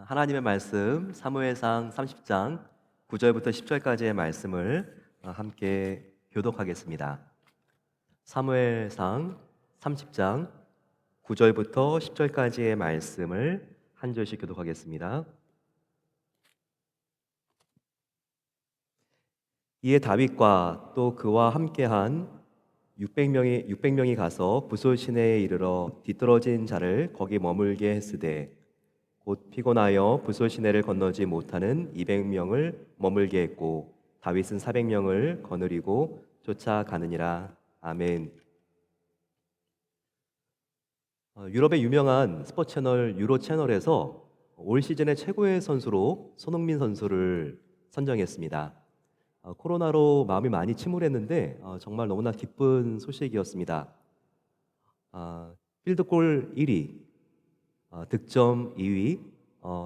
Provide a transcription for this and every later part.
하나님의 말씀 사무엘상 30장 9절부터 10절까지의 말씀을 함께 교독하겠습니다. 사무엘상 30장 9절부터 10절까지의 말씀을 한 절씩 교독하겠습니다. 이에 다윗과 또 그와 함께한 600명이 가서 부솔 시내에 이르러 뒤떨어진 자를 거기 머물게 했으되 곧 피곤하여 부솔 시내를 건너지 못하는 200명을 머물게 했고 다윗은 400명을 거느리고 쫓아가느니라. 아멘. 유럽의 유명한 스포츠 채널 유로 채널에서 올 시즌의 최고의 선수로 손흥민 선수를 선정했습니다. 코로나로 마음이 많이 침울했는데 정말 너무나 기쁜 소식이었습니다. 필드골 1위, 득점 2위,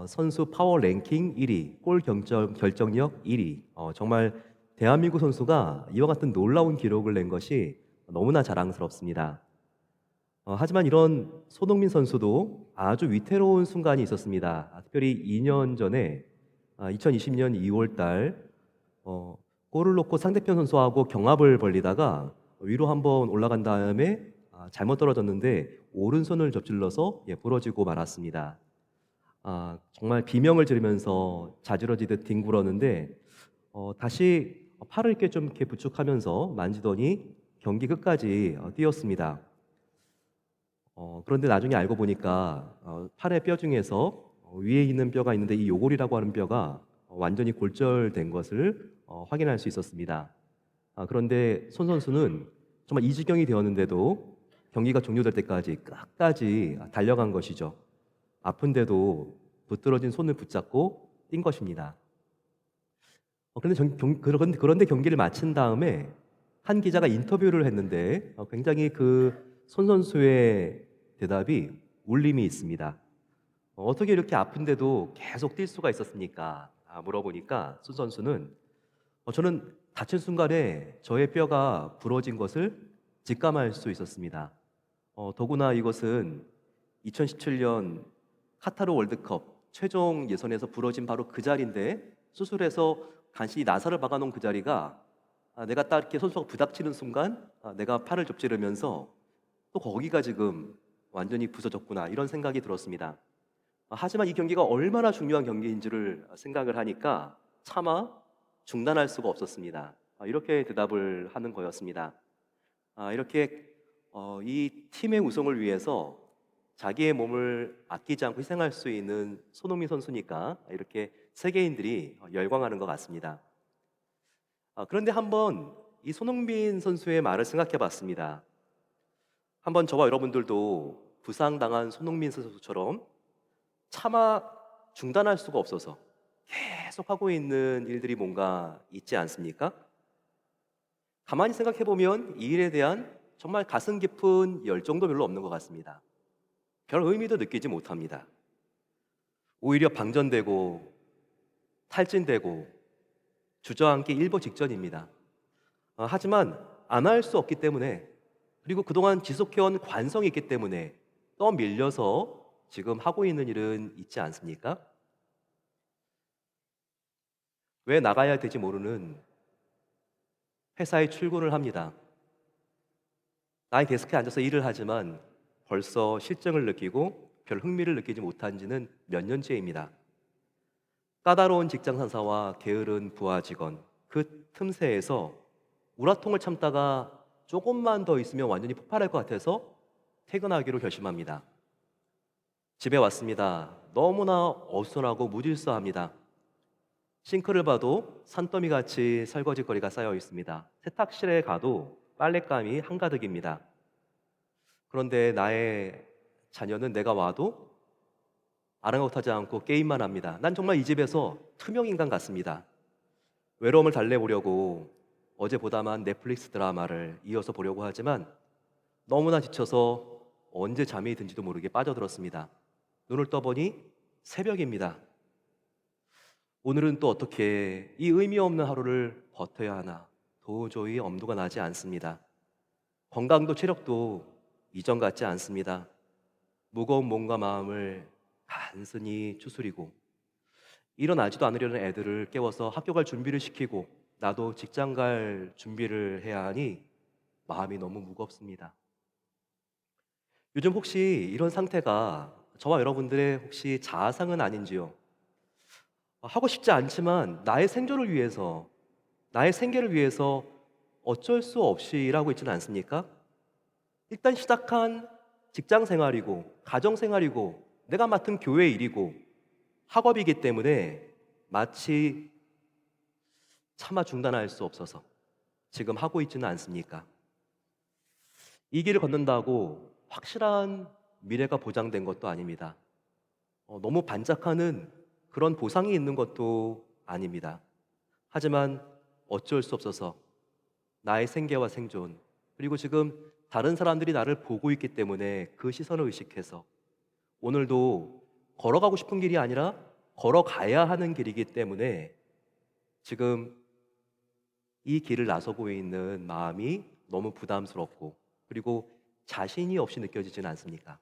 선수 파워 랭킹 1위, 골 결정력 1위. 정말 대한민국 선수가 이와 같은 놀라운 기록을 낸 것이 너무나 자랑스럽습니다. 하지만 이런 손흥민 선수도 아주 위태로운 순간이 있었습니다. 특별히 2년 전에 2020년 2월 달 골을 넣고 상대편 선수하고 경합을 벌리다가 위로 한번 올라간 다음에 잘못 떨어졌는데 오른손을 접질러서 부러지고 말았습니다. 정말 비명을 지르면서 자지러지듯 뒹굴었는데 다시 팔을 이렇게 부축하면서 만지더니 경기 끝까지 뛰었습니다. 그런데 나중에 알고 보니까 팔의 뼈 중에서 위에 있는 뼈가 있는데 이 요골이라고 하는 뼈가 완전히 골절된 것을 확인할 수 있었습니다. 그런데 손 선수는 정말 이 지경이 되었는데도 경기가 종료될 때까지 끝까지 달려간 것이죠. 아픈데도 부드러진 손을 붙잡고 뛴 것입니다. 그런데 경기를 마친 다음에 한 기자가 인터뷰를 했는데 굉장히 그 손 선수의 대답이 울림이 있습니다. 어떻게 이렇게 아픈데도 계속 뛸 수가 있었습니까? 물어보니까 손 선수는 저는 다친 순간에 저의 뼈가 부러진 것을 직감할 수 있었습니다. 더구나 이것은 2017년 카타르 월드컵 최종 예선에서 부러진 바로 그 자리인데 수술해서 간신히 나사를 박아놓은 그 자리가 내가 딱 이렇게 선수가 부닥치는 순간 내가 팔을 접지르면서 또 거기가 지금 완전히 부서졌구나 이런 생각이 들었습니다. 하지만 이 경기가 얼마나 중요한 경기인지를 생각을 하니까 차마 중단할 수가 없었습니다. 이렇게 대답을 하는 거였습니다. 이렇게 이 팀의 우승을 위해서 자기의 몸을 아끼지 않고 희생할 수 있는 손흥민 선수니까 이렇게 세계인들이 열광하는 것 같습니다. 그런데 한번 이 손흥민 선수의 말을 생각해 봤습니다. 한번 저와 여러분들도 부상당한 손흥민 선수처럼 차마 중단할 수가 없어서 계속 하고 있는 일들이 뭔가 있지 않습니까? 가만히 생각해 보면 이 일에 대한 정말 가슴 깊은 열정도 별로 없는 것 같습니다. 별 의미도 느끼지 못합니다. 오히려 방전되고 탈진되고 주저앉기 일보 직전입니다. 하지만 안 할 수 없기 때문에 그리고 그동안 지속해온 관성이 있기 때문에 떠밀려서 지금 하고 있는 일은 있지 않습니까? 왜 나가야 될지 모르는 회사에 출근을 합니다. 나의 데스크에 앉아서 일을 하지만 벌써 실증을 느끼고 별 흥미를 느끼지 못한 지는 몇 년째입니다. 까다로운 직장 상사와 게으른 부하 직원, 그 틈새에서 우라통을 참다가 조금만 더 있으면 완전히 폭발할 것 같아서 퇴근하기로 결심합니다. 집에 왔습니다. 너무나 어수선하고 무질서합니다. 싱크를 봐도 산더미같이 설거지거리가 쌓여 있습니다. 세탁실에 가도 빨랫감이 한가득입니다. 그런데 나의 자녀는 내가 와도 아랑곳하지 않고 게임만 합니다. 난 정말 이 집에서 투명인간 같습니다. 외로움을 달래보려고 어제 보다만 넷플릭스 드라마를 이어서 보려고 하지만 너무나 지쳐서 언제 잠이 든지도 모르게 빠져들었습니다. 눈을 떠보니 새벽입니다. 오늘은 또 어떻게 이 의미 없는 하루를 버텨야 하나 도저히 엄두가 나지 않습니다. 건강도 체력도 이전 같지 않습니다. 무거운 몸과 마음을 간신히 추스리고 일어나지도 않으려는 애들을 깨워서 학교 갈 준비를 시키고 나도 직장 갈 준비를 해야 하니 마음이 너무 무겁습니다. 요즘 혹시 이런 상태가 저와 여러분들의 혹시 자아상은 아닌지요? 하고 싶지 않지만 나의 생존을 위해서, 나의 생계를 위해서 어쩔 수 없이 일하고 있지는 않습니까? 일단 시작한 직장 생활이고, 가정 생활이고, 내가 맡은 교회 일이고, 학업이기 때문에 마치 차마 중단할 수 없어서 지금 하고 있지는 않습니까? 이 길을 걷는다고 확실한 미래가 보장된 것도 아닙니다. 너무 반짝하는 그런 보상이 있는 것도 아닙니다. 하지만 어쩔 수 없어서 나의 생계와 생존, 그리고 지금 다른 사람들이 나를 보고 있기 때문에 그 시선을 의식해서 오늘도 걸어가고 싶은 길이 아니라 걸어가야 하는 길이기 때문에 지금 이 길을 나서고 있는 마음이 너무 부담스럽고 그리고 자신이 없이 느껴지지는 않습니까?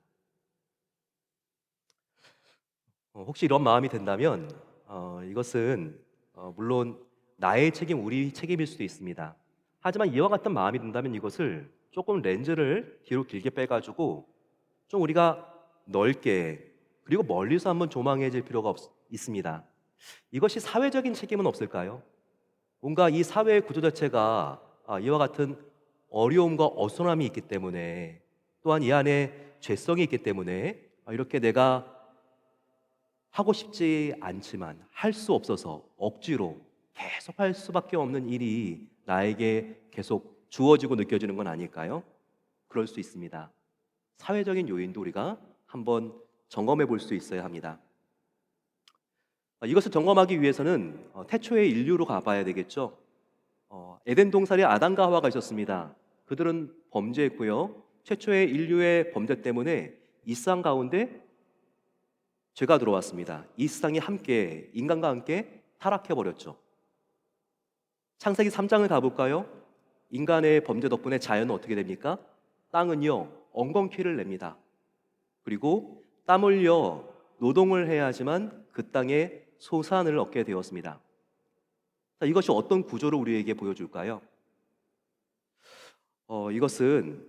혹시 이런 마음이 든다면 이것은 물론 나의 책임, 우리 책임일 수도 있습니다. 하지만 이와 같은 마음이 든다면 이것을 조금 렌즈를 뒤로 길게 빼가지고 좀 우리가 넓게 그리고 멀리서 한번 조망해질 필요가 있습니다. 이것이 사회적인 책임은 없을까요? 뭔가 이 사회의 구조 자체가 이와 같은 어려움과 어수선함이 있기 때문에 또한 이 안에 죄성이 있기 때문에 이렇게 내가 하고 싶지 않지만 할 수 없어서 억지로 계속 할 수밖에 없는 일이 나에게 계속 주어지고 느껴지는 건 아닐까요? 그럴 수 있습니다. 사회적인 요인도 우리가 한번 점검해 볼 수 있어야 합니다. 이것을 점검하기 위해서는 태초의 인류로 가봐야 되겠죠. 에덴 동산에 아담과 하와가 있었습니다. 그들은 범죄했고요. 최초의 인류의 범죄 때문에 이 세상 가운데 죄가 들어왔습니다. 이 세상이 함께 인간과 함께 타락해 버렸죠. 창세기 3장을 가볼까요? 인간의 범죄 덕분에 자연은 어떻게 됩니까? 땅은요 엉겅퀴를 냅니다. 그리고 땀 흘려 노동을 해야 하지만 그 땅에 소산을 얻게 되었습니다. 자, 이것이 어떤 구조를 우리에게 보여줄까요? 이것은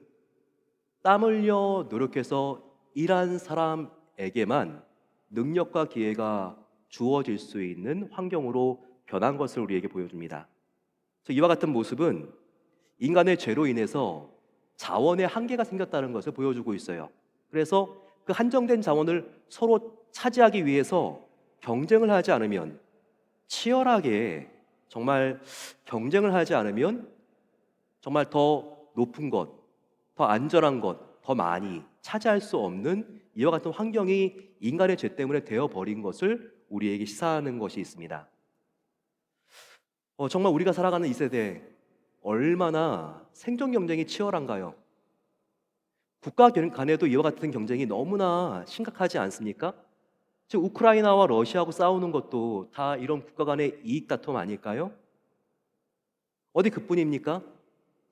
땀 흘려 노력해서 일한 사람에게만 능력과 기회가 주어질 수 있는 환경으로 변한 것을 우리에게 보여줍니다. 이와 같은 모습은 인간의 죄로 인해서 자원의 한계가 생겼다는 것을 보여주고 있어요. 그래서 그 한정된 자원을 서로 차지하기 위해서 경쟁을 하지 않으면 치열하게 정말 경쟁을 하지 않으면 정말 더 높은 것, 더 안전한 것, 더 많이 차지할 수 없는 이와 같은 환경이 인간의 죄 때문에 되어버린 것을 우리에게 시사하는 것이 있습니다. 정말 우리가 살아가는 이 세대 얼마나 생존 경쟁이 치열한가요? 국가 간에도 이와 같은 경쟁이 너무나 심각하지 않습니까? 지금 우크라이나와 러시아하고 싸우는 것도 다 이런 국가 간의 이익 다툼 아닐까요? 어디 그뿐입니까?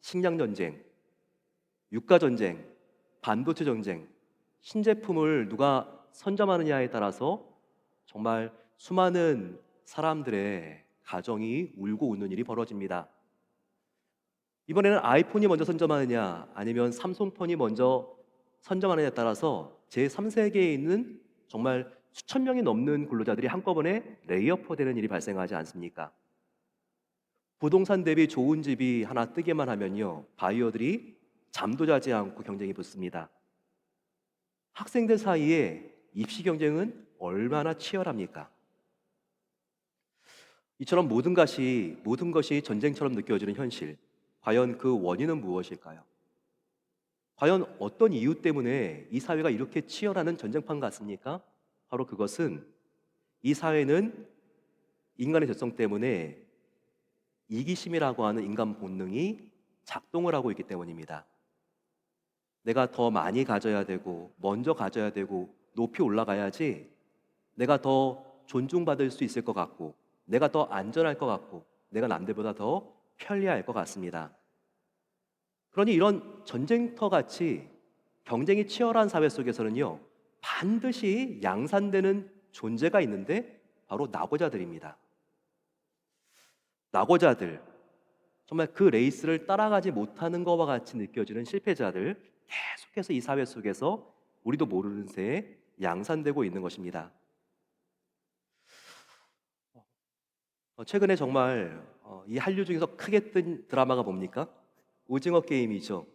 식량 전쟁, 유가 전쟁, 반도체 전쟁, 신제품을 누가 선점하느냐에 따라서 정말 수많은 사람들의 가정이 울고 웃는 일이 벌어집니다. 이번에는 아이폰이 먼저 선점하느냐 아니면 삼성폰이 먼저 선점하느냐에 따라서 제3세계에 있는 정말 수천 명이 넘는 근로자들이 한꺼번에 레이오프 되는 일이 발생하지 않습니까? 부동산 대비 좋은 집이 하나 뜨기만 하면요 바이어들이 잠도 자지 않고 경쟁이 붙습니다. 학생들 사이에 입시 경쟁은 얼마나 치열합니까? 이처럼 모든 것이 전쟁처럼 느껴지는 현실, 과연 그 원인은 무엇일까요? 과연 어떤 이유 때문에 이 사회가 이렇게 치열하는 전쟁판 같습니까? 바로 그것은 이 사회는 인간의 죄성 때문에 이기심이라고 하는 인간 본능이 작동을 하고 있기 때문입니다. 내가 더 많이 가져야 되고 먼저 가져야 되고 높이 올라가야지 내가 더 존중받을 수 있을 것 같고 내가 더 안전할 것 같고 내가 남들보다 더 편리할 것 같습니다. 그러니 이런 전쟁터 같이 경쟁이 치열한 사회 속에서는요 반드시 양산되는 존재가 있는데 바로 낙오자들입니다. 낙오자들, 정말 그 레이스를 따라가지 못하는 것과 같이 느껴지는 실패자들, 계속해서 이 사회 속에서 우리도 모르는 새에 양산되고 있는 것입니다. 최근에 정말 이 한류 중에서 크게 뜬 드라마가 뭡니까? 오징어 게임이죠.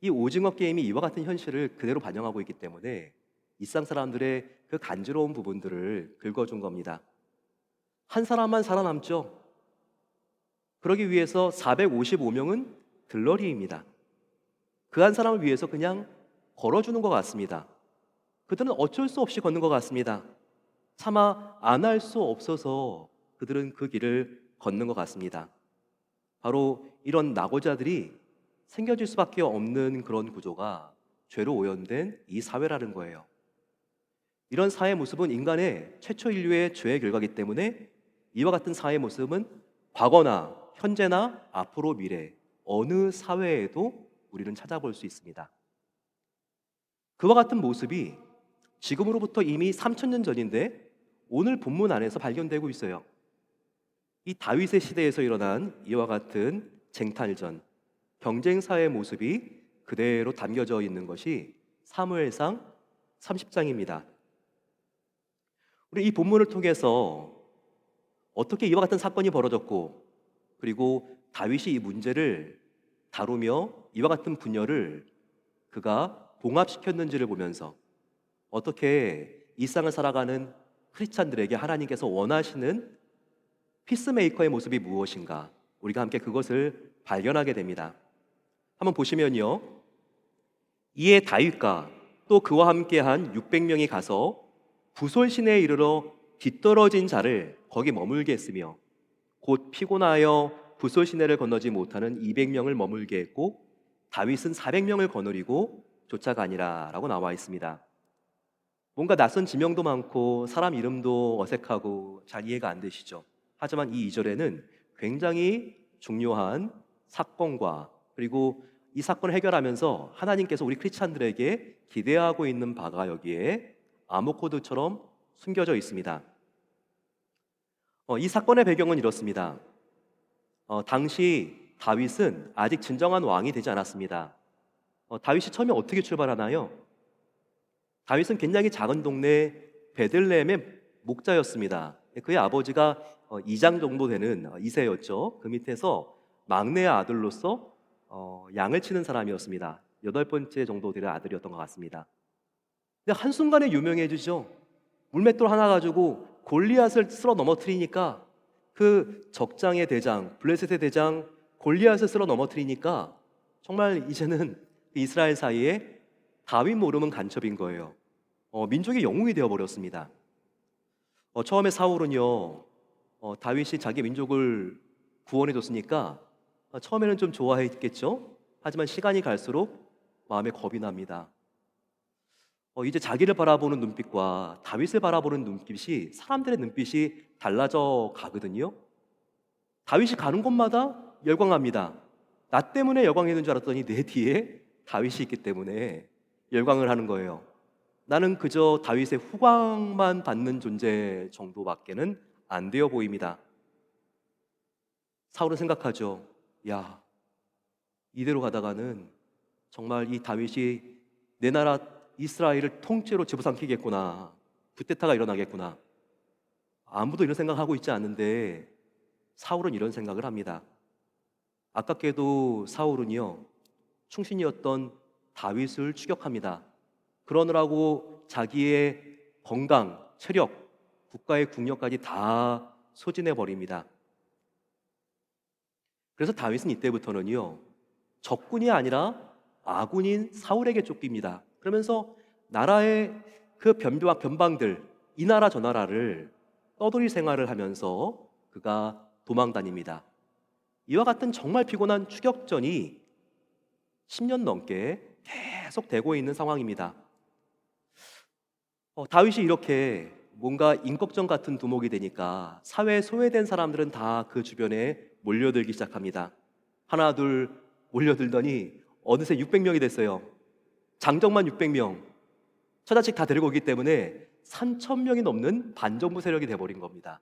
이 오징어 게임이 이와 같은 현실을 그대로 반영하고 있기 때문에 일상 사람들의 그 간지러운 부분들을 긁어준 겁니다. 한 사람만 살아남죠. 그러기 위해서 455명은 들러리입니다. 그 한 사람을 위해서 그냥 걸어주는 것 같습니다. 그들은 어쩔 수 없이 걷는 것 같습니다. 차마 안 할 수 없어서 그들은 그 길을 걷는 것 같습니다. 바로 이런 낙오자들이 생겨질 수밖에 없는 그런 구조가 죄로 오염된 이 사회라는 거예요. 이런 사회 모습은 인간의 최초 인류의 죄의 결과이기 때문에 이와 같은 사회 모습은 과거나 현재나 앞으로 미래 어느 사회에도 우리는 찾아볼 수 있습니다. 그와 같은 모습이 지금으로부터 이미 3000년 전인데 오늘 본문 안에서 발견되고 있어요. 이 다윗의 시대에서 일어난 이와 같은 쟁탈전, 경쟁사의 모습이 그대로 담겨져 있는 것이 사무엘상 30장입니다. 우리 이 본문을 통해서 어떻게 이와 같은 사건이 벌어졌고, 그리고 다윗이 이 문제를 다루며 이와 같은 분열을 그가 봉합시켰는지를 보면서 어떻게 일상을 살아가는 크리스찬들에게 하나님께서 원하시는 피스메이커의 모습이 무엇인가, 우리가 함께 그것을 발견하게 됩니다. 한번 보시면요, 이에 다윗과 또 그와 함께한 600명이 가서 부솔 시내에 이르러 뒤떨어진 자를 거기 머물게 했으며 곧 피곤하여 부솔 시내를 건너지 못하는 200명을 머물게 했고 다윗은 400명을 거느리고 쫓아가니라 라고 나와 있습니다. 뭔가 낯선 지명도 많고 사람 이름도 어색하고 잘 이해가 안 되시죠? 하지만 이 2절에는 굉장히 중요한 사건과 그리고 이 사건을 해결하면서 하나님께서 우리 크리스찬들에게 기대하고 있는 바가 여기에 암호 코드처럼 숨겨져 있습니다. 이 사건의 배경은 이렇습니다. 당시 다윗은 아직 진정한 왕이 되지 않았습니다. 다윗이 처음에 어떻게 출발하나요? 다윗은 굉장히 작은 동네 베들레헴의 목자였습니다. 그의 아버지가 2장 정도 되는 이새였죠. 그 밑에서 막내 아들로서 양을 치는 사람이었습니다. 8번째 정도 되는 아들이었던 것 같습니다. 근데 한순간에 유명해지죠. 물맷돌 하나 가지고 골리앗을 쓸어 넘어뜨리니까 그 적장의 대장, 블레셋의 대장 골리앗을 쓸어 넘어뜨리니까 정말 이제는 이스라엘 사이에 다윗 모르면 간첩인 거예요. 민족의 영웅이 되어버렸습니다. 처음에 사울은요, 다윗이 자기 민족을 구원해줬으니까 처음에는 좀 좋아했겠죠. 하지만 시간이 갈수록 마음에 겁이 납니다. 이제 자기를 바라보는 눈빛과 다윗을 바라보는 눈빛이 사람들의 눈빛이 달라져 가거든요. 다윗이 가는 곳마다 열광합니다. 나 때문에 열광했는 줄 알았더니 내 뒤에 다윗이 있기 때문에 열광을 하는 거예요. 나는 그저 다윗의 후광만 받는 존재 정도밖에는 안 되어 보입니다. 사울은 생각하죠. 야, 이대로 가다가는 정말 이 다윗이 내 나라 이스라엘을 통째로 집어삼키겠구나. 쿠데타가 일어나겠구나. 아무도 이런 생각하고 있지 않는데 사울은 이런 생각을 합니다. 아깝게도 사울은요, 충신이었던 다윗을 추격합니다. 그러느라고 자기의 건강, 체력, 국가의 국력까지 다 소진해 버립니다. 그래서 다윗은 이때부터는요, 적군이 아니라 아군인 사울에게 쫓깁니다. 그러면서 나라의 그 변비와 변방들, 이 나라 저 나라를 떠돌이 생활을 하면서 그가 도망 다닙니다. 이와 같은 정말 피곤한 추격전이 10년 넘게 계속 되고 있는 상황입니다. 다윗이 이렇게 뭔가 임꺽정 같은 두목이 되니까 사회에 소외된 사람들은 다 그 주변에 몰려들기 시작합니다. 하나 둘 몰려들더니 어느새 600명이 됐어요. 장정만 600명. 처자식 다 데리고 오기 때문에 3,000명이 넘는 반정부 세력이 돼버린 겁니다.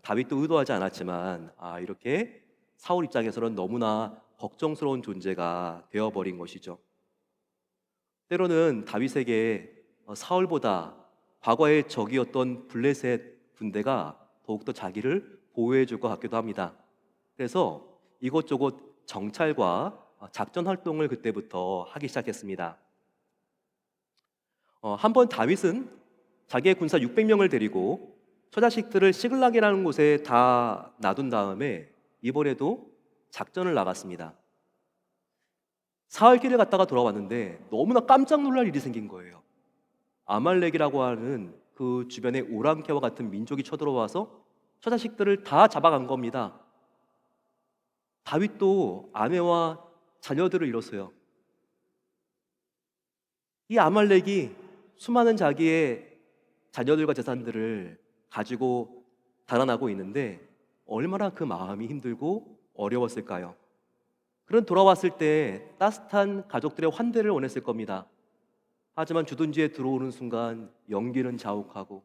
다윗도 의도하지 않았지만 이렇게 사울 입장에서는 너무나 걱정스러운 존재가 되어버린 것이죠. 때로는 다윗에게 사울보다 과거의 적이었던 블레셋 군대가 더욱더 자기를 보호해 줄 것 같기도 합니다. 그래서 이곳저곳 정찰과 작전 활동을 그때부터 하기 시작했습니다. 한번 다윗은 자기의 군사 600명을 데리고 처자식들을 시글락이라는 곳에 다 놔둔 다음에 이번에도 작전을 나갔습니다. 사흘길을 갔다가 돌아왔는데 너무나 깜짝 놀랄 일이 생긴 거예요. 아말렉이라고 하는 그 주변의 오랑캐와 같은 민족이 쳐들어와서 처자식들을 다 잡아간 겁니다. 다윗도 아내와 자녀들을 잃었어요. 이 아말렉이 수많은 자기의 자녀들과 재산들을 가지고 달아나고 있는데 얼마나 그 마음이 힘들고 어려웠을까요? 그런 돌아왔을 때 따뜻한 가족들의 환대를 원했을 겁니다. 하지만 주둔지에 들어오는 순간 연기는 자욱하고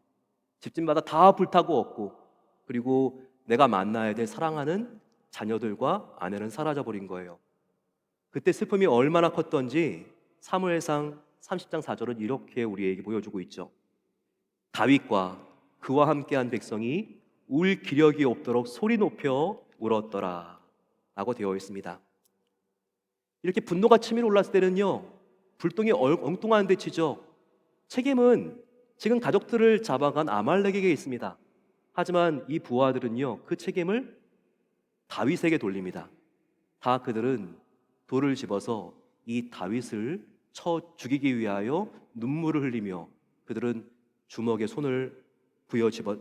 집집마다 다 불타고 없고, 그리고 내가 만나야 될 사랑하는 자녀들과 아내는 사라져버린 거예요. 그때 슬픔이 얼마나 컸던지 사무엘상 30장 4절은 이렇게 우리에게 보여주고 있죠. 다윗과 그와 함께한 백성이 울 기력이 없도록 소리 높여 울었더라 라고 되어 있습니다. 이렇게 분노가 치밀어 올랐을 때는요, 불똥이 엉뚱한 데 치죠. 책임은 지금 가족들을 잡아간 아말렉에게 있습니다. 하지만 이 부하들은요, 그 책임을 다윗에게 돌립니다. 다 그들은 돌을 집어서 이 다윗을 쳐 죽이기 위하여 눈물을 흘리며 그들은 주먹에 손을 부여 집어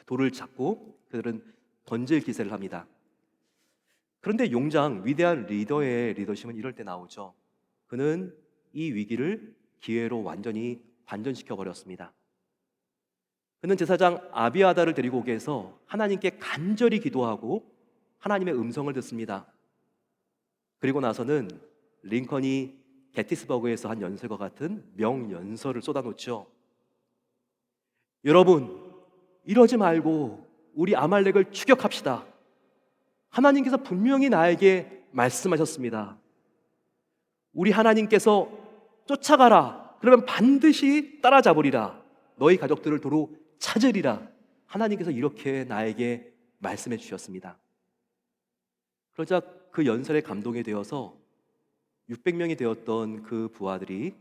돌을 잡고 그들은 던질 기세를 합니다. 그런데 용장, 위대한 리더의 리더십은 이럴 때 나오죠. 그는 이 위기를 기회로 완전히 반전시켜 버렸습니다. 그는 제사장 아비아다를 데리고 오게 해서 하나님께 간절히 기도하고 하나님의 음성을 듣습니다. 그리고 나서는 링컨이 게티스버그에서 한 연설과 같은 명연설을 쏟아놓죠. 여러분, 이러지 말고 우리 아말렉을 추격합시다. 하나님께서 분명히 나에게 말씀하셨습니다. 우리 하나님께서 쫓아가라. 그러면 반드시 따라잡으리라. 너희 가족들을 도로 찾으리라. 하나님께서 이렇게 나에게 말씀해 주셨습니다. 그러자 그 연설에 감동이 되어서 600명이 되었던 그 부하들이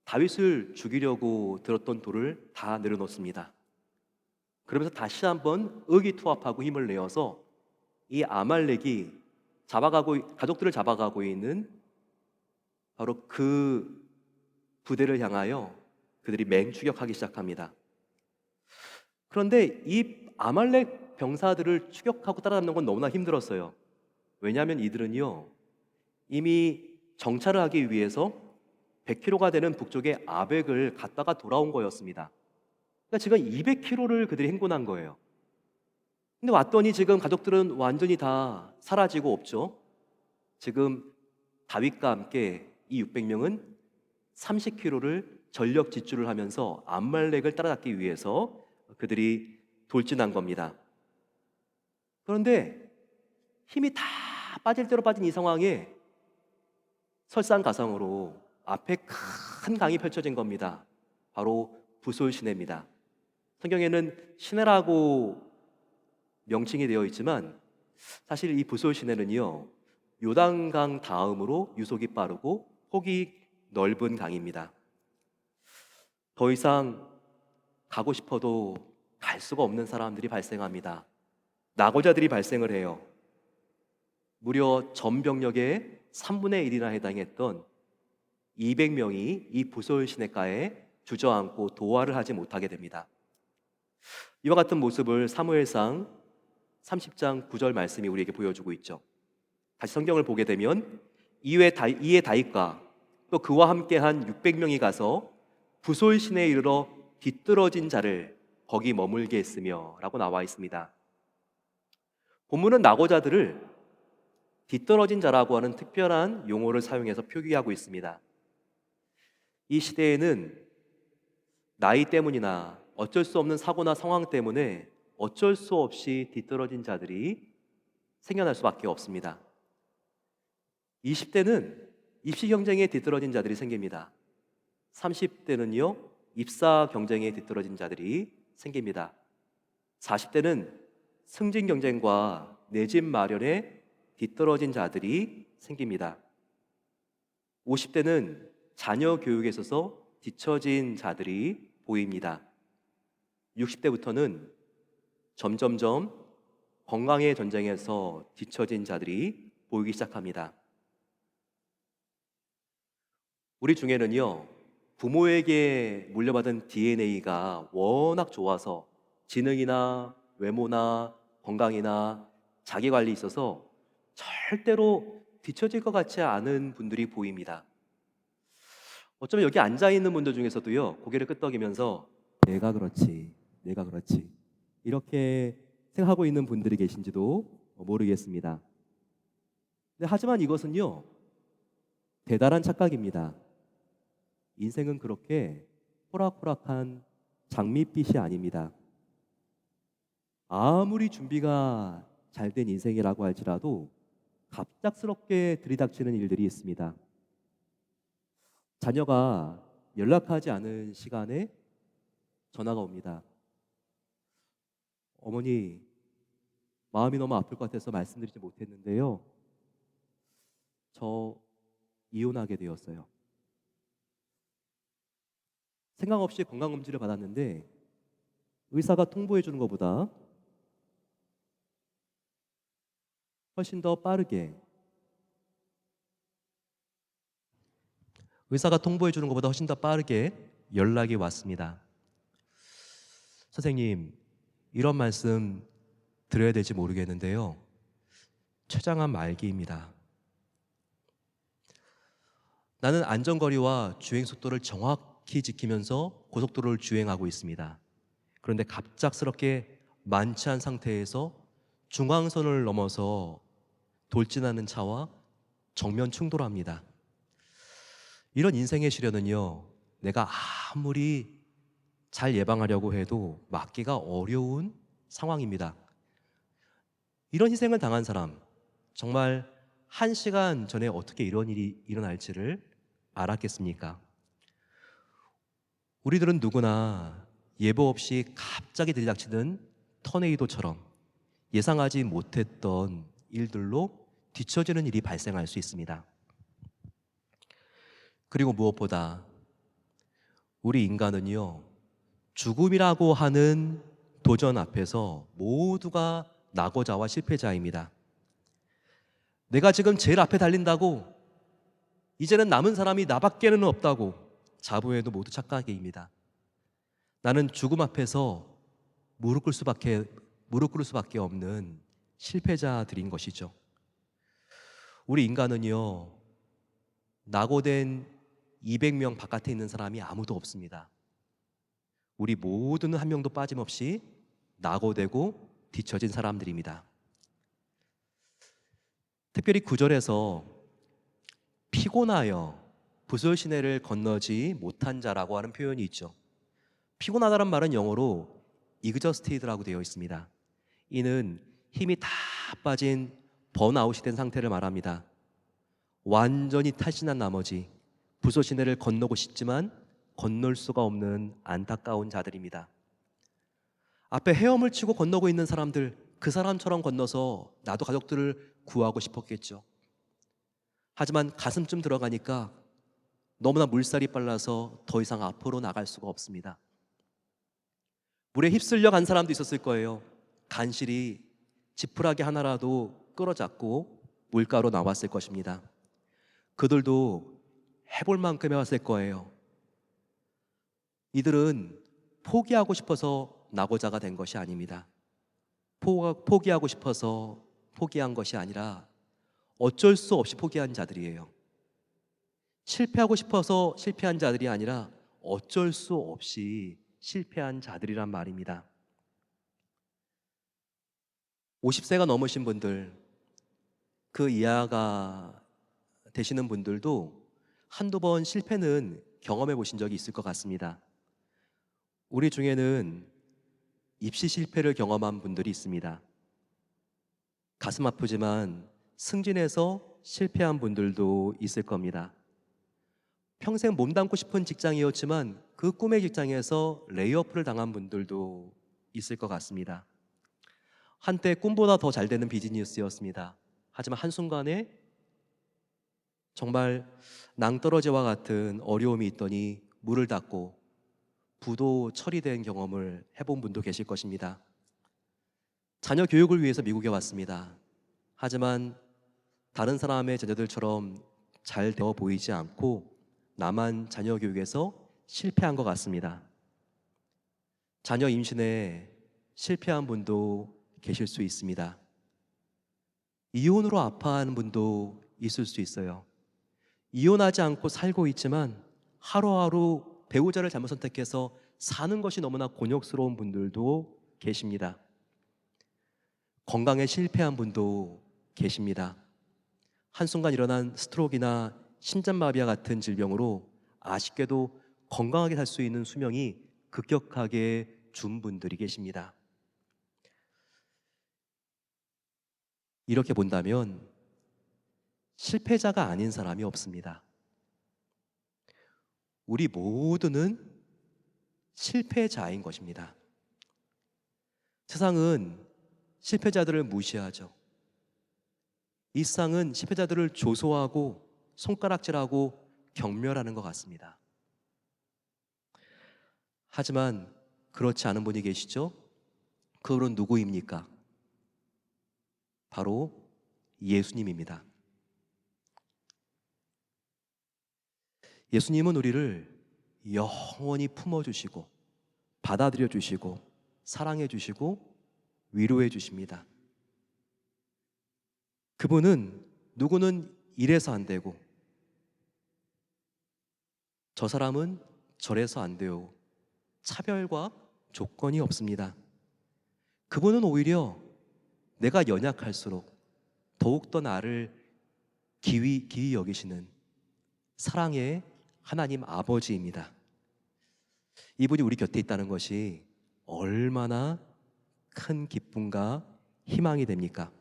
다윗을 죽이려고 들었던 돌을 다 내려놓습니다. 그러면서 다시 한번 의기투합하고 힘을 내어서 이 아말렉이 가족들을 잡아가고 있는 바로 그 부대를 향하여 그들이 맹추격하기 시작합니다. 그런데 이 아말렉 병사들을 추격하고 따라잡는 건 너무나 힘들었어요. 왜냐하면 이들은요, 이미 정찰을 하기 위해서 100km가 되는 북쪽의 아벡을 갔다가 돌아온 거였습니다. 그러니까 지금 200km를 그들이 행군한 거예요. 근데 왔더니 지금 가족들은 완전히 다 사라지고 없죠. 지금 다윗과 함께 이 600명은 30km를 전력 질주를 하면서 암말렉을 따라잡기 위해서 그들이 돌진한 겁니다. 그런데 힘이 다 빠질 대로 빠진 이 상황에 설상가상으로 앞에 큰 강이 펼쳐진 겁니다. 바로 부솔 시내입니다. 성경에는 시내라고 명칭이 되어 있지만 사실 이 부솔 시내는요, 요단강 다음으로 유속이 빠르고 폭이 넓은 강입니다. 더 이상 가고 싶어도 갈 수가 없는 사람들이 발생합니다. 낙오자들이 발생을 해요. 무려 전병력의 3분의 1이나 해당했던 200명이 이 부솔 시내가에 주저앉고 도활을 하지 못하게 됩니다. 이와 같은 모습을 사무엘상 30장 9절 말씀이 우리에게 보여주고 있죠. 다시 성경을 보게 되면 이에 다윗과 또 그와 함께한 600명이 가서 부솔 시내에 이르러 뒤떨어진 자를 거기 머물게 했으며 라고 나와 있습니다. 본문은 낙오자들을 뒤떨어진 자라고 하는 특별한 용어를 사용해서 표기하고 있습니다. 이 시대에는 나이 때문이나 어쩔 수 없는 사고나 상황 때문에 어쩔 수 없이 뒤떨어진 자들이 생겨날 수밖에 없습니다. 20대는 입시 경쟁에 뒤떨어진 자들이 생깁니다. 30대는요, 입사 경쟁에 뒤떨어진 자들이 생깁니다. 40대는 승진 경쟁과 내 집 마련에 뒤떨어진 자들이 생깁니다. 50대는 자녀 교육에 있어서 뒤처진 자들이 보입니다. 60대부터는 점점점 건강의 전쟁에서 뒤처진 자들이 보이기 시작합니다. 우리 중에는요, 부모에게 물려받은 DNA가 워낙 좋아서 지능이나 외모나 건강이나 자기관리에 있어서 절대로 뒤처질 것 같지 않은 분들이 보입니다. 어쩌면 여기 앉아있는 분들 중에서도요, 고개를 끄덕이면서 내가 그렇지, 내가 그렇지 이렇게 생각하고 있는 분들이 계신지도 모르겠습니다. 하지만 이것은요, 대단한 착각입니다. 인생은 그렇게 호락호락한 장밋빛이 아닙니다. 아무리 준비가 잘 된 인생이라고 할지라도 갑작스럽게 들이닥치는 일들이 있습니다. 자녀가 연락하지 않은 시간에 전화가 옵니다. 어머니, 마음이 너무 아플 것 같아서 말씀드리지 못했는데요. 저 이혼하게 되었어요. 생각 없이 건강검진을 받았는데 의사가 통보해 주는 것보다 훨씬 더 빠르게 연락이 왔습니다. 선생님, 이런 말씀 드려야 될지 모르겠는데요. 췌장암 말기입니다. 나는 안전거리와 주행 속도를 정확히 지키면서 고속도로를 주행하고 있습니다. 그런데 갑작스럽게 만취한 상태에서 중앙선을 넘어서 돌진하는 차와 정면 충돌합니다. 이런 인생의 시련은요, 내가 아무리 잘 예방하려고 해도 막기가 어려운 상황입니다. 이런 희생을 당한 사람, 정말 1시간 전에 어떻게 이런 일이 일어날지를 알았겠습니까? 우리들은 누구나 예보 없이 갑자기 들이닥치는 터네이도처럼 예상하지 못했던 일들로 뒤처지는 일이 발생할 수 있습니다. 그리고 무엇보다 우리 인간은요, 죽음이라고 하는 도전 앞에서 모두가 낙오자와 실패자입니다. 내가 지금 제일 앞에 달린다고 이제는 남은 사람이 나밖에는 없다고 자부해도 모두 착각입니다. 나는 죽음 앞에서 무릎 꿇을 수밖에 없는 실패자들인 것이죠. 우리 인간은요, 낙오된 200명 바깥에 있는 사람이 아무도 없습니다. 우리 모두는 한 명도 빠짐없이 낙오되고 뒤처진 사람들입니다. 특별히 9절에서 피곤하여 부설 시내를 건너지 못한 자라고 하는 표현이 있죠. 피곤하다는 말은 영어로 exhausted라고 되어 있습니다. 이는 힘이 다 빠진 번아웃이 된 상태를 말합니다. 완전히 탈진한 나머지 부설 시내를 건너고 싶지만 건널 수가 없는 안타까운 자들입니다. 앞에 헤엄을 치고 건너고 있는 사람들, 그 사람처럼 건너서 나도 가족들을 구하고 싶었겠죠. 하지만 가슴쯤 들어가니까 너무나 물살이 빨라서 더 이상 앞으로 나갈 수가 없습니다. 물에 휩쓸려 간 사람도 있었을 거예요. 간신히 지푸라기 하나라도 끌어잡고 물가로 나왔을 것입니다. 그들도 해볼 만큼 해왔을 거예요. 이들은 포기하고 싶어서 낙오자가 된 것이 아닙니다. 포기하고 싶어서 포기한 것이 아니라 어쩔 수 없이 포기한 자들이에요. 실패하고 싶어서 실패한 자들이 아니라 어쩔 수 없이 실패한 자들이란 말입니다. 50세가 넘으신 분들, 그 이하가 되시는 분들도 한두 번 실패는 경험해 보신 적이 있을 것 같습니다. 우리 중에는 입시 실패를 경험한 분들이 있습니다. 가슴 아프지만 승진해서 실패한 분들도 있을 겁니다. 평생 몸담고 싶은 직장이었지만 그 꿈의 직장에서 레이오프를 당한 분들도 있을 것 같습니다. 한때 꿈보다 더 잘 되는 비즈니스였습니다. 하지만 한순간에 정말 낭떠러지와 같은 어려움이 있더니 문을 닫고 부도 처리된 경험을 해본 분도 계실 것입니다. 자녀 교육을 위해서 미국에 왔습니다. 하지만 다른 사람의 자녀들처럼 잘 되어 보이지 않고 나만 자녀 교육에서 실패한 것 같습니다. 자녀 임신에 실패한 분도 계실 수 있습니다. 이혼으로 아파하는 분도 있을 수 있어요. 이혼하지 않고 살고 있지만 하루하루 배우자를 잘못 선택해서 사는 것이 너무나 곤욕스러운 분들도 계십니다. 건강에 실패한 분도 계십니다. 한순간 일어난 스트로크나 심장마비와 같은 질병으로 아쉽게도 건강하게 살 수 있는 수명이 급격하게 준 분들이 계십니다. 이렇게 본다면 실패자가 아닌 사람이 없습니다. 우리 모두는 실패자인 것입니다. 세상은 실패자들을 무시하죠. 이 세상은 실패자들을 조소하고 손가락질하고 경멸하는 것 같습니다. 하지만 그렇지 않은 분이 계시죠? 그분은 누구입니까? 바로 예수님입니다. 예수님은 우리를 영원히 품어주시고 받아들여 주시고 사랑해 주시고 위로해 주십니다. 그분은 누구는 이래서 안 되고 저 사람은 저래서 안 돼요. 차별과 조건이 없습니다. 그분은 오히려 내가 연약할수록 더욱더 나를 기히 여기시는 사랑의 하나님 아버지입니다. 이분이 우리 곁에 있다는 것이 얼마나 큰 기쁨과 희망이 됩니까?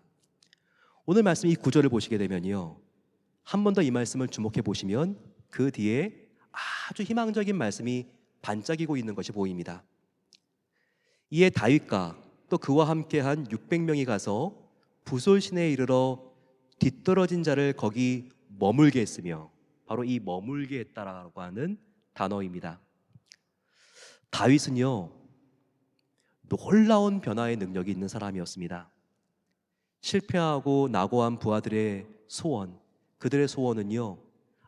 오늘 말씀 이 구절을 보시게 되면요, 한 번 더 이 말씀을 주목해 보시면 그 뒤에 아주 희망적인 말씀이 반짝이고 있는 것이 보입니다. 이에 다윗과 또 그와 함께한 600명이 가서 부솔 시내에 이르러 뒤떨어진 자를 거기 머물게 했으며, 바로 이 머물게 했다라고 하는 단어입니다. 다윗은요, 놀라운 변화의 능력이 있는 사람이었습니다. 실패하고 낙오한 부하들의 소원, 그들의 소원은요,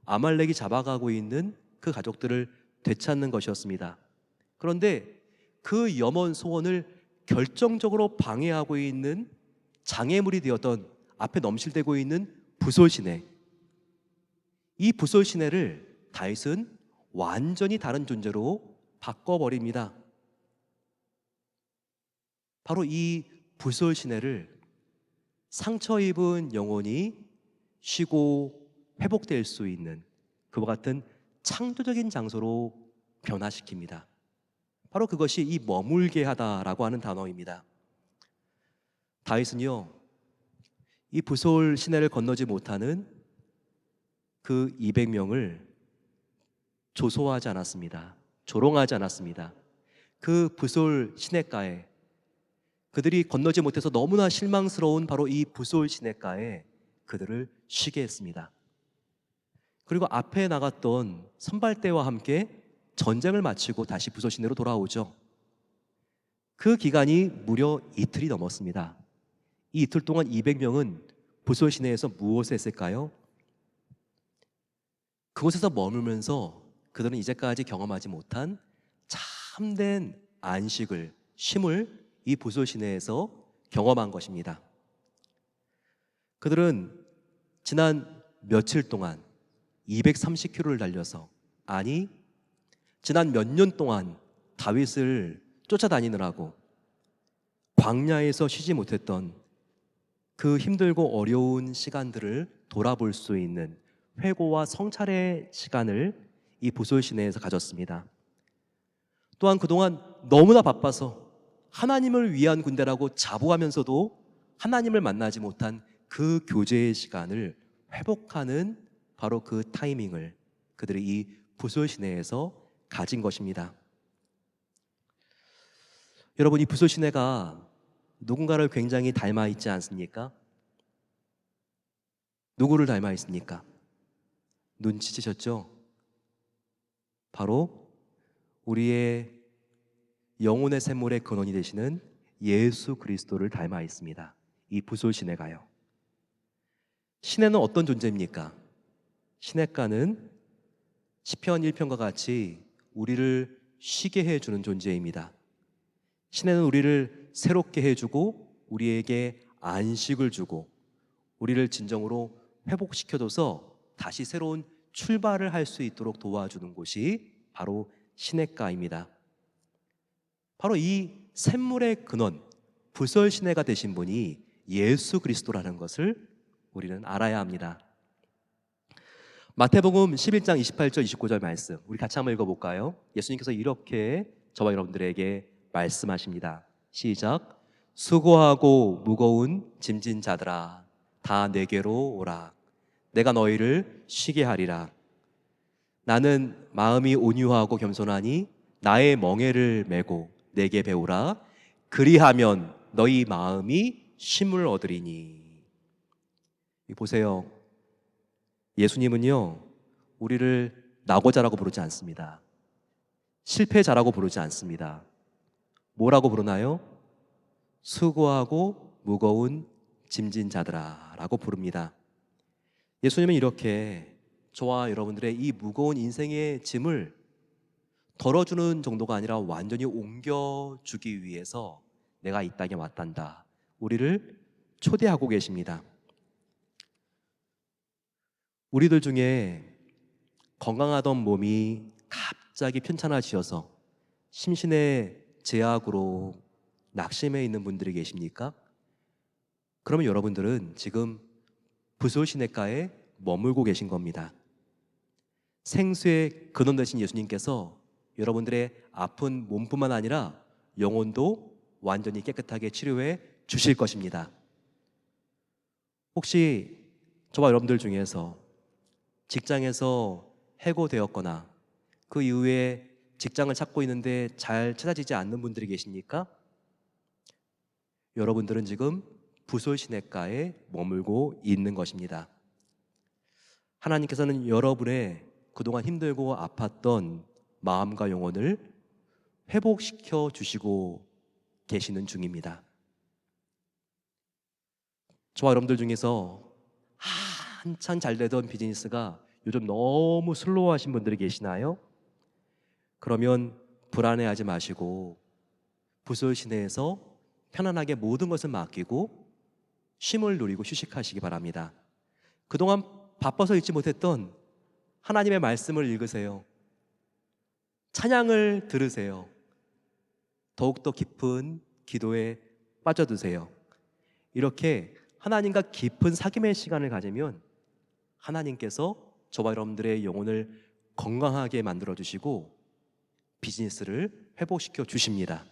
아말렉이 잡아가고 있는 그 가족들을 되찾는 것이었습니다. 그런데 그 염원 소원을 결정적으로 방해하고 있는 장애물이 되었던, 앞에 넘실대고 있는 부솔 시내, 이 부솔 시내를 다윗은 완전히 다른 존재로 바꿔버립니다. 바로 이 부솔 시내를 상처 입은 영혼이 쉬고 회복될 수 있는 그와 같은 창조적인 장소로 변화시킵니다. 바로 그것이 이 머물게 하다라고 하는 단어입니다. 다윗은요, 이 부솔 시내를 건너지 못하는 그 200명을 조소하지 않았습니다. 조롱하지 않았습니다. 그 부솔 시내가에, 그들이 건너지 못해서 너무나 실망스러운 바로 이 부솔 시내가에 그들을 쉬게 했습니다. 그리고 앞에 나갔던 선발대와 함께 전쟁을 마치고 다시 부솔 시내로 돌아오죠. 그 기간이 무려 이틀이 넘었습니다. 이 이틀 동안 200명은 부솔 시내에서 무엇을 했을까요? 그곳에서 머물면서 그들은 이제까지 경험하지 못한 참된 안식을, 쉼을 이 부솔 시내에서 경험한 것입니다. 그들은 지난 며칠 동안 230km를 달려서, 아니 지난 몇 년 동안 다윗을 쫓아다니느라고 광야에서 쉬지 못했던 그 힘들고 어려운 시간들을 돌아볼 수 있는 회고와 성찰의 시간을 이 부솔 시내에서 가졌습니다. 또한 그동안 너무나 바빠서 하나님을 위한 군대라고 자부하면서도 하나님을 만나지 못한 그 교제의 시간을 회복하는 바로 그 타이밍을 그들이 이 부솔 시내에서 가진 것입니다. 여러분, 이 부솔 시내가 누군가를 굉장히 닮아 있지 않습니까? 누구를 닮아 있습니까? 눈치채셨죠? 바로 우리의 영혼의 샘물의 근원이 되시는 예수 그리스도를 닮아 있습니다. 이 부솔 시내가요. 시내는 어떤 존재입니까? 시내가는 시편 1편과 같이 우리를 쉬게 해주는 존재입니다. 시내는 우리를 새롭게 해주고 우리에게 안식을 주고 우리를 진정으로 회복시켜줘서 다시 새로운 출발을 할 수 있도록 도와주는 곳이 바로 시냇가입니다. 바로 이 샘물의 근원, 부설 시내가 되신 분이 예수 그리스도라는 것을 우리는 알아야 합니다. 마태복음 11장 28절 29절 말씀 우리 같이 한번 읽어볼까요? 예수님께서 이렇게 저와 여러분들에게 말씀하십니다. 시작. 수고하고 무거운 짐진 자들아 다 내게로 오라. 내가 너희를 쉬게 하리라. 나는 마음이 온유하고 겸손하니 나의 멍에를 메고 내게 배우라. 그리하면 너희 마음이 쉼을 얻으리니. 보세요. 예수님은요 우리를 낙오자라고 부르지 않습니다. 실패자라고 부르지 않습니다. 뭐라고 부르나요? 수고하고 무거운 짐진 자들아 라고 부릅니다. 예수님은 이렇게 저와 여러분들의 이 무거운 인생의 짐을 덜어주는 정도가 아니라 완전히 옮겨주기 위해서 내가 이 땅에 왔단다 우리를 초대하고 계십니다. 우리들 중에 건강하던 몸이 갑자기 편찮아지셔서 심신의 제약으로 낙심해 있는 분들이 계십니까? 그러면 여러분들은 지금 부솔 시냇가에 머물고 계신 겁니다. 생수의 근원 되신 예수님께서 여러분들의 아픈 몸뿐만 아니라 영혼도 완전히 깨끗하게 치료해 주실 것입니다. 혹시 저와 여러분들 중에서 직장에서 해고되었거나 그 이후에 직장을 찾고 있는데 잘 찾아지지 않는 분들이 계십니까? 여러분들은 지금 부솔 시냇가에 머물고 있는 것입니다. 하나님께서는 여러분의 그동안 힘들고 아팠던 마음과 영혼을 회복시켜 주시고 계시는 중입니다. 저와 여러분들 중에서 한참 잘 되던 비즈니스가 요즘 너무 슬로우하신 분들이 계시나요? 그러면 불안해하지 마시고 부솔 시내에서 편안하게 모든 것을 맡기고 쉼을 누리고 휴식하시기 바랍니다. 그동안 바빠서 읽지 못했던 하나님의 말씀을 읽으세요. 찬양을 들으세요. 더욱더 깊은 기도에 빠져드세요. 이렇게 하나님과 깊은 사귐의 시간을 가지면 하나님께서 저와 여러분들의 영혼을 건강하게 만들어주시고 비즈니스를 회복시켜 주십니다.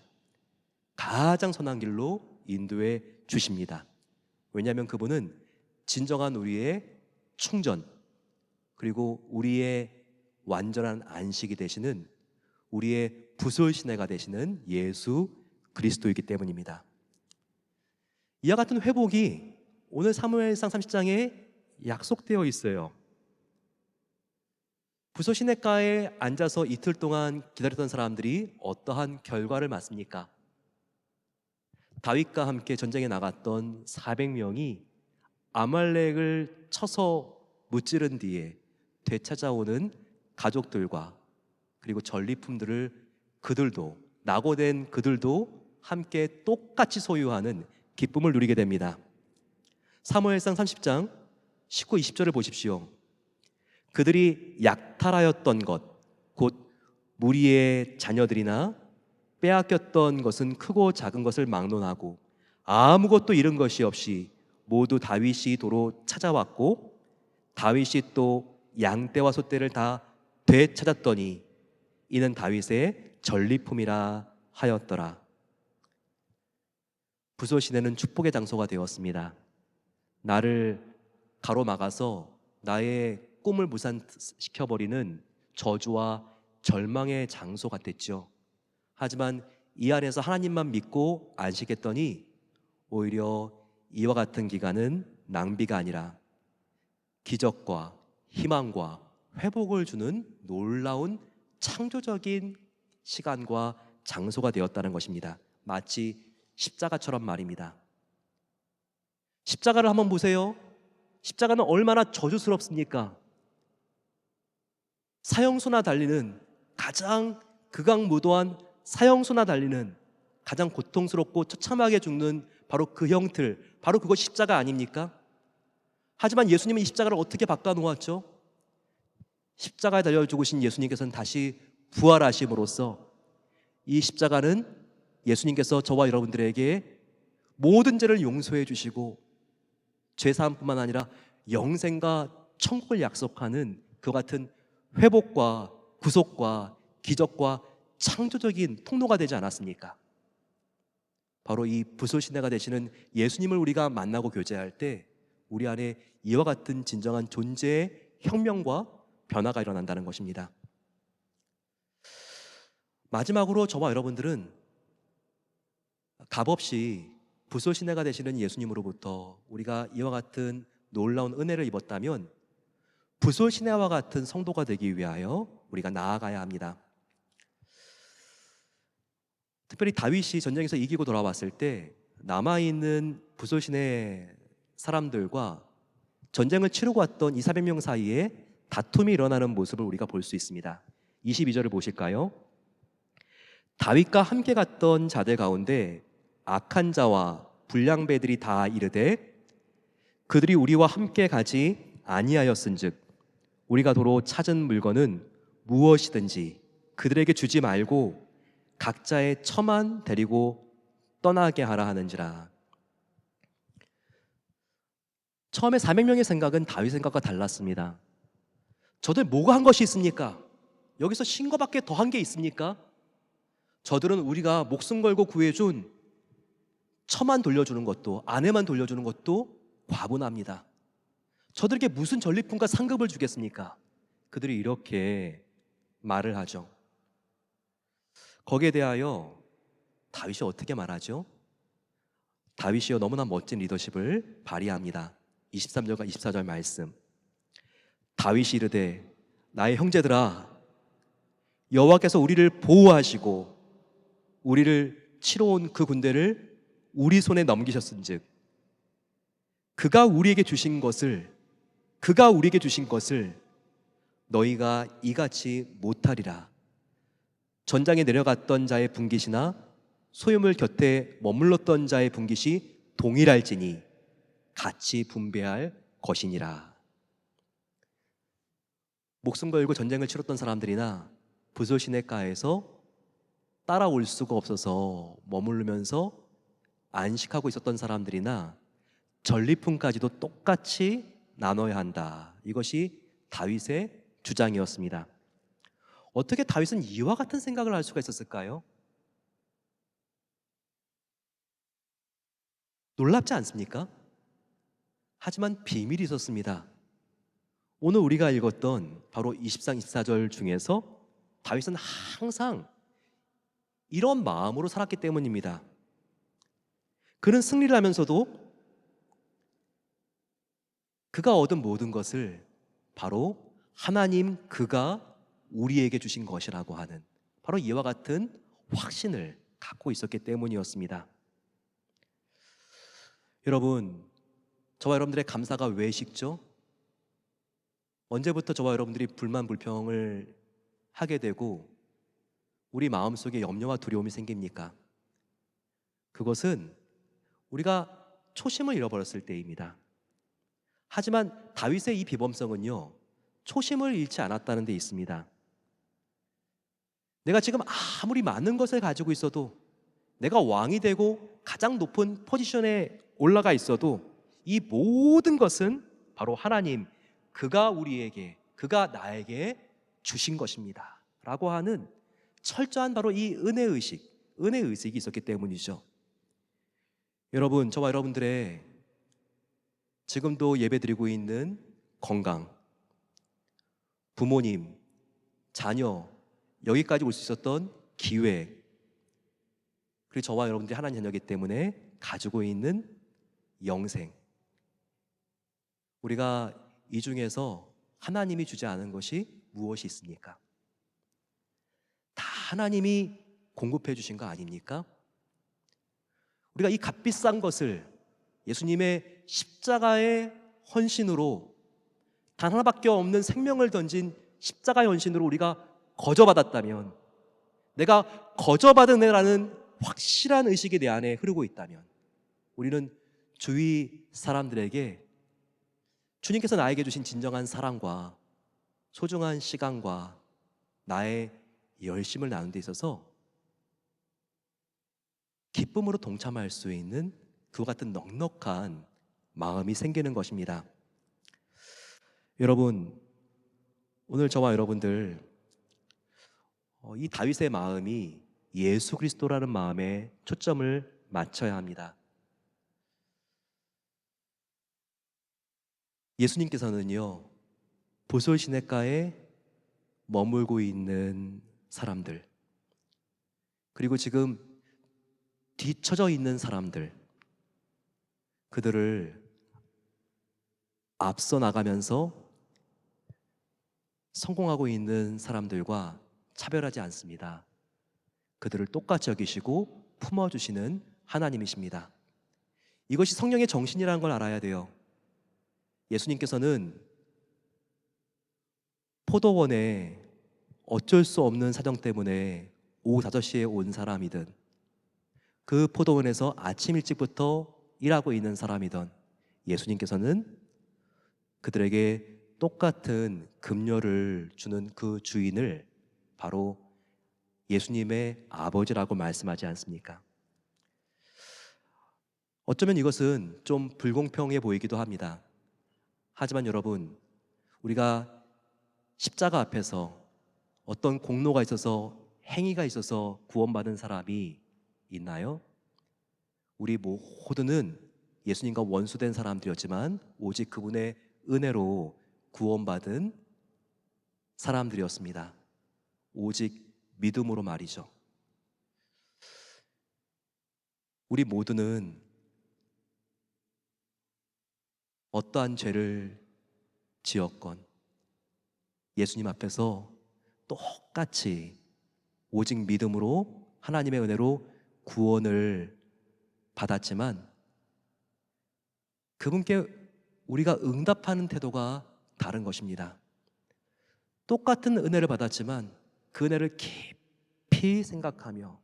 가장 선한 길로 인도해 주십니다. 왜냐하면 그분은 진정한 우리의 충전 그리고 우리의 완전한 안식이 되시는 우리의 부솔 시내가 되시는 예수 그리스도이기 때문입니다. 이와 같은 회복이 오늘 사무엘상 30장에 약속되어 있어요. 부솔 시냇가에 앉아서 이틀 동안 기다렸던 사람들이 어떠한 결과를 맞습니까? 다윗과 함께 전쟁에 나갔던 400명이 아말렉을 쳐서 무찌른 뒤에 되찾아오는 가족들과 그리고 전리품들을 그들도 낙오된 그들도 함께 똑같이 소유하는 기쁨을 누리게 됩니다. 사무엘상 30장 19, 20절을 보십시오. 그들이 약탈하였던 것, 곧 무리의 자녀들이나 빼앗겼던 것은 크고 작은 것을 막론하고 아무것도 잃은 것이 없이 모두 다윗이 도로 찾아왔고 다윗이 또 양떼와 소떼를 다 되찾았더니 이는 다윗의 전리품이라 하였더라. 부솔시내는 축복의 장소가 되었습니다. 나를 가로막아서 나의 꿈을 무산시켜버리는 저주와 절망의 장소 같았죠. 하지만 이 안에서 하나님만 믿고 안식했더니 오히려 이와 같은 기간은 낭비가 아니라 기적과 희망과 회복을 주는 놀라운 창조적인 시간과 장소가 되었다는 것입니다. 마치 십자가처럼 말입니다. 십자가를 한번 보세요. 십자가는 얼마나 저주스럽습니까? 사형수나 달리는, 가장 극악무도한 사형수나 달리는, 가장 고통스럽고 처참하게 죽는 바로 그 형틀, 바로 그것 십자가 아닙니까? 하지만 예수님은 이 십자가를 어떻게 바꿔놓았죠? 십자가에 달려 죽으신 예수님께서는 다시 부활하심으로써 이 십자가는 예수님께서 저와 여러분들에게 모든 죄를 용서해 주시고 죄사함뿐만 아니라 영생과 천국을 약속하는 그 같은 회복과 구속과 기적과 창조적인 통로가 되지 않았습니까? 바로 이 부솔시내가 되시는 예수님을 우리가 만나고 교제할 때 우리 안에 이와 같은 진정한 존재의 혁명과 변화가 일어난다는 것입니다. 마지막으로 저와 여러분들은 값없이 부솔시내가 되시는 예수님으로부터 우리가 이와 같은 놀라운 은혜를 입었다면 부솔시내와 같은 성도가 되기 위하여 우리가 나아가야 합니다. 특별히 다윗이 전쟁에서 이기고 돌아왔을 때 남아있는 부솔시내 사람들과 전쟁을 치르고 왔던 200~400명 사이에 다툼이 일어나는 모습을 우리가 볼 수 있습니다. 22절을 보실까요? 다윗과 함께 갔던 자들 가운데 악한 자와 불량배들이 다 이르되 그들이 우리와 함께 가지 아니하였은즉 우리가 도로 찾은 물건은 무엇이든지 그들에게 주지 말고 각자의 처만 데리고 떠나게 하라 하는지라. 처음에 400명의 생각은 다윗 생각과 달랐습니다. 저들 뭐가 한 것이 있습니까? 여기서 신 거밖에 더 한 게 있습니까? 저들은 우리가 목숨 걸고 구해준 처만 돌려주는 것도, 아내만 돌려주는 것도 과분합니다. 저들에게 무슨 전리품과 상급을 주겠습니까? 그들이 이렇게 말을 하죠. 거기에 대하여 다윗이 어떻게 말하죠? 다윗이요 너무나 멋진 리더십을 발휘합니다. 23절과 24절 말씀. 다윗이 이르되 나의 형제들아 여호와께서 우리를 보호하시고 우리를 치러 온 그 군대를 우리 손에 넘기셨은즉 그가 우리에게 주신 것을 너희가 이같이 못하리라. 전장에 내려갔던 자의 분깃이나 소유물 곁에 머물렀던 자의 분깃이 동일할지니 같이 분배할 것이니라. 목숨 걸고 전쟁을 치렀던 사람들이나 부솔시내가에서 따라올 수가 없어서 머무르면서 안식하고 있었던 사람들이나 전리품까지도 똑같이 나눠야 한다. 이것이 다윗의 주장이었습니다. 어떻게 다윗은 이와 같은 생각을 할 수가 있었을까요? 놀랍지 않습니까? 하지만 비밀이 있었습니다. 오늘 우리가 읽었던 바로 23, 24절 중에서 다윗은 항상 이런 마음으로 살았기 때문입니다. 그는 승리를 하면서도 그가 얻은 모든 것을 바로 하나님 그가 우리에게 주신 것이라고 하는 바로 이와 같은 확신을 갖고 있었기 때문이었습니다. 여러분, 저와 여러분들의 감사가 왜 식죠? 언제부터 저와 여러분들이 불만 불평을 하게 되고 우리 마음속에 염려와 두려움이 생깁니까? 그것은 우리가 초심을 잃어버렸을 때입니다. 하지만 다윗의 이 비범성은요 초심을 잃지 않았다는 데 있습니다. 내가 지금 아무리 많은 것을 가지고 있어도, 내가 왕이 되고 가장 높은 포지션에 올라가 있어도 이 모든 것은 바로 하나님 그가 우리에게, 그가 나에게 주신 것입니다 라고 하는 철저한 바로 이 은혜 의식이 있었기 때문이죠. 여러분, 저와 여러분들의 지금도 예배드리고 있는 건강, 부모님, 자녀, 여기까지 올 수 있었던 기회, 그리고 저와 여러분들이 하나님 자녀이기 때문에 가지고 있는 영생, 우리가 이 중에서 하나님이 주지 않은 것이 무엇이 있습니까? 다 하나님이 공급해 주신 거 아닙니까? 우리가 이 값비싼 것을 예수님의 십자가의 헌신으로, 단 하나밖에 없는 생명을 던진 십자가의 헌신으로 우리가 거저받았다면, 내가 거저받은 애라는 확실한 의식이 내 안에 흐르고 있다면, 우리는 주위 사람들에게 주님께서 나에게 주신 진정한 사랑과 소중한 시간과 나의 열심을 나누는 데 있어서 기쁨으로 동참할 수 있는 그와 같은 넉넉한 마음이 생기는 것입니다. 여러분, 오늘 저와 여러분들 이 다윗의 마음이 예수 그리스도라는 마음에 초점을 맞춰야 합니다. 예수님께서는요, 보솔 시냇가에 머물고 있는 사람들, 그리고 지금 뒤처져 있는 사람들, 그들을 앞서 나가면서 성공하고 있는 사람들과 차별하지 않습니다. 그들을 똑같이 여기시고 품어주시는 하나님이십니다. 이것이 성령의 정신이라는 걸 알아야 돼요. 예수님께서는 포도원에 어쩔 수 없는 사정 때문에 오후 5시에 온 사람이든, 그 포도원에서 아침 일찍부터 일하고 있는 사람이든, 예수님께서는 그들에게 똑같은 급료를 주는 그 주인을 바로 예수님의 아버지라고 말씀하지 않습니까? 어쩌면 이것은 좀 불공평해 보이기도 합니다. 하지만 여러분, 우리가 십자가 앞에서 어떤 공로가 있어서, 행위가 있어서 구원받은 사람이 있나요? 우리 모두는 예수님과 원수된 사람들이었지만 오직 그분의 은혜로 구원받은 사람들이었습니다. 오직 믿음으로 말이죠. 우리 모두는 어떠한 죄를 지었건 예수님 앞에서 똑같이 오직 믿음으로 하나님의 은혜로 구원을 받았지만, 그분께 우리가 응답하는 태도가 다른 것입니다. 똑같은 은혜를 받았지만 그 은혜를 깊이 생각하며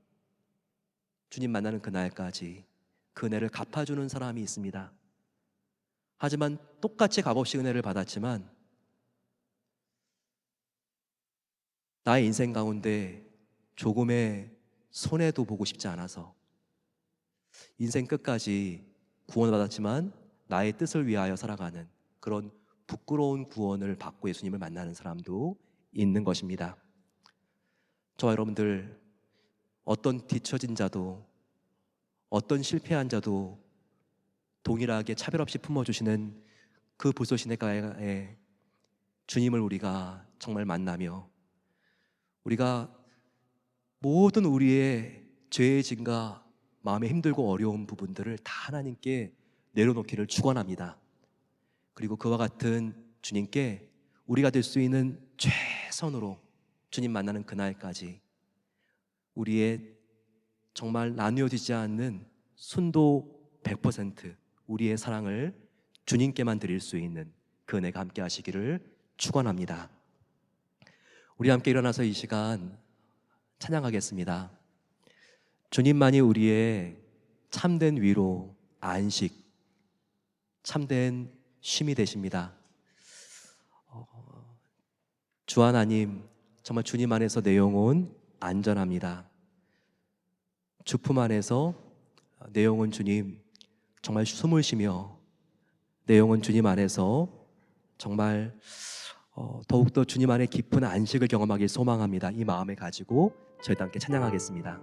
주님 만나는 그날까지 그 은혜를 갚아주는 사람이 있습니다. 하지만 똑같이 값없이 은혜를 받았지만 나의 인생 가운데 조금의 손해도 보고 싶지 않아서 인생 끝까지 구원받았지만 나의 뜻을 위하여 살아가는 그런 부끄러운 구원을 받고 예수님을 만나는 사람도 있는 것입니다. 저와 여러분들, 어떤 뒤처진 자도 어떤 실패한 자도 동일하게 차별 없이 품어주시는 그 불소 시냇가에 주님을 우리가 정말 만나며, 우리가 모든 우리의 죄의 짐과 마음에 힘들고 어려운 부분들을 다 하나님께 내려놓기를 축원합니다. 그리고 그와 같은 주님께 우리가 될 수 있는 최선으로 주님 만나는 그날까지 우리의 정말 나누어지지 않는 순도 100% 우리의 사랑을 주님께만 드릴 수 있는 그 은혜가 함께 하시기를 축원합니다. 우리 함께 일어나서 이 시간 찬양하겠습니다. 주님만이 우리의 참된 위로, 안식, 참된 쉼이 되십니다. 주 하나님, 정말 주님 안에서 내 영혼 안전합니다. 주 품 안에서 내 영혼 주님 정말 숨을 쉬며 내 영혼 주님 안에서 정말 더욱더 주님 안에 깊은 안식을 경험하길 소망합니다. 이 마음을 가지고 저희도 함께 찬양하겠습니다.